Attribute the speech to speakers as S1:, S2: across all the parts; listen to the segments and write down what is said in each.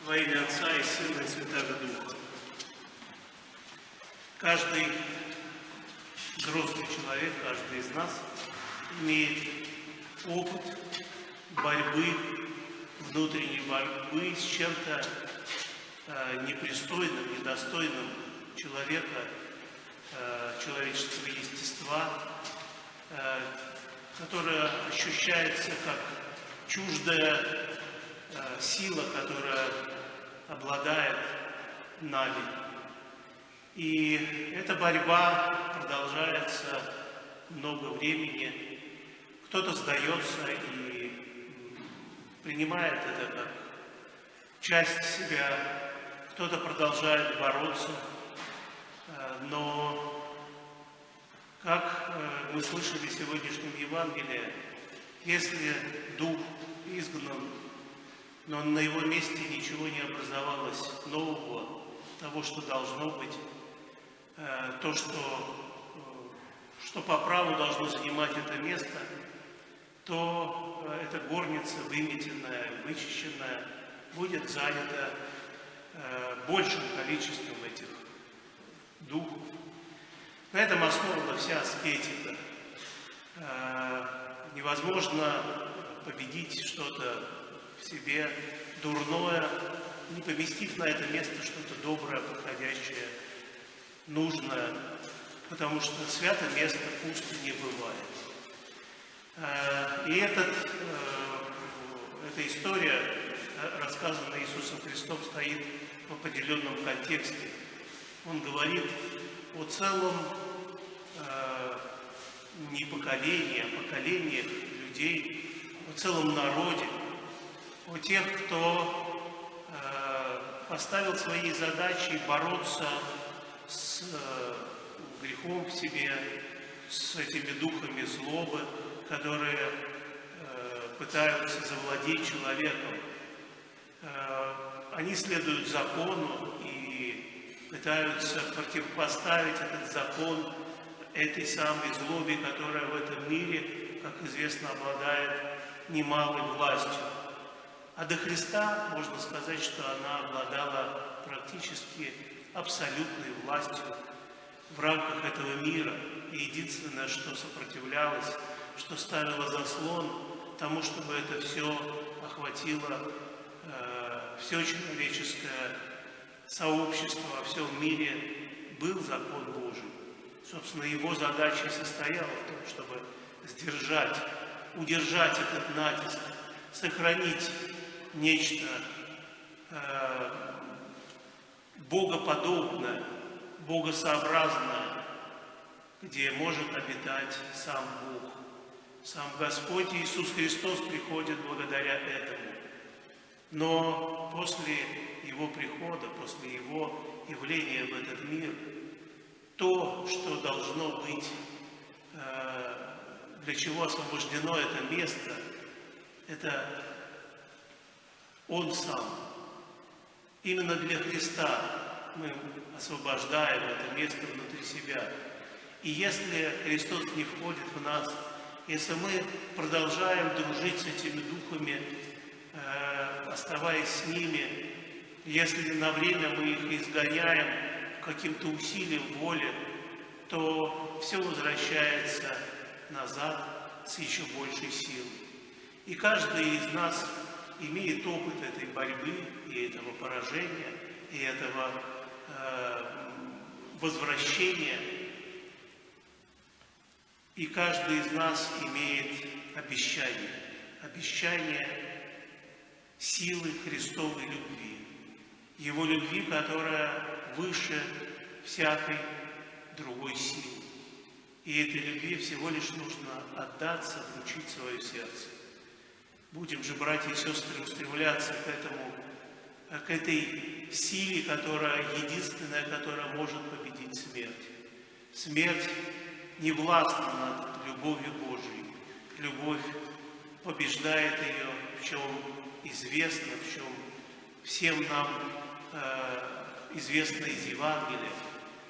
S1: Во имя Отца и Сына и Святаго Духа. Каждый взрослый человек, каждый из нас имеет опыт борьбы, внутренней борьбы с чем-то непристойным, недостойным человека, человеческого естества, которое ощущается как чуждая сила, которая обладает нами. И эта борьба продолжается много времени. Кто-то сдается и принимает это как часть себя, кто-то продолжает бороться. Но, как мы слышали в сегодняшнем Евангелии, если дух изгнан, но на его месте ничего не образовалось нового, того, что должно быть, то, что по праву должно занимать это место, то эта горница, выметенная, вычищенная, будет занята большим количеством этих духов. На этом основана вся аскетика. Невозможно победить что-то в себе дурное, не поместив на это место что-то доброе, подходящее, нужное, потому что святое место пусто не бывает. И эта история, рассказанная Иисусом Христом, стоит в определенном контексте. Он говорит о целом не поколении, а поколениях людей, о целом народе, о тех, кто поставил своей задачей бороться с грехом в себе, с этими духами злобы, которые пытаются завладеть человеком. Они следуют закону и пытаются противопоставить этот закон этой самой злобе, которая в этом мире, как известно, обладает немалой властью. А до Христа можно сказать, что она обладала практически абсолютной властью в рамках этого мира. И единственное, что сопротивлялось, что ставило заслон тому, чтобы это все охватило все человеческое сообщество во всем мире, был закон Божий. Собственно, его задача состояла в том, чтобы сдержать, удержать этот натиск, сохранить нечто богоподобное, богосообразное, где может обитать сам Бог. Сам Господь Иисус Христос приходит благодаря этому. Но после Его прихода, после Его явления в этот мир, то, что должно быть, для чего освобождено это место, это Он Сам. Именно для Христа мы освобождаем это место внутри себя. И если Христос не входит в нас, если мы продолжаем дружить с этими духами, оставаясь с ними, если на время мы их изгоняем каким-то усилием воли, то все возвращается назад с еще большей силой. И каждый из нас имеет опыт этой борьбы, и этого поражения, и этого возвращения. И каждый из нас имеет обещание силы Христовой любви. Его любви, которая выше всякой другой силы. И этой любви всего лишь нужно отдаться, вручить свое сердце. Будем же, братья и сестры, устремляться к этой силе, которая единственная, которая может победить смерть. Смерть не властна над любовью Божией. Любовь побеждает ее, в чем известно, в чем всем нам известно из Евангелия,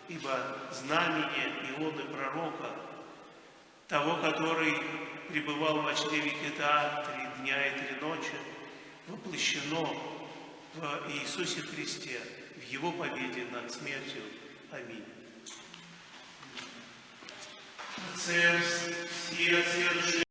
S1: ибо знамение Ионы пророка, того, который пребывал в чреве кита 3 дня и 3 ночи, воплощено в Иисусе Христе, в Его победе над смертью. Аминь. Отцы, все отцы,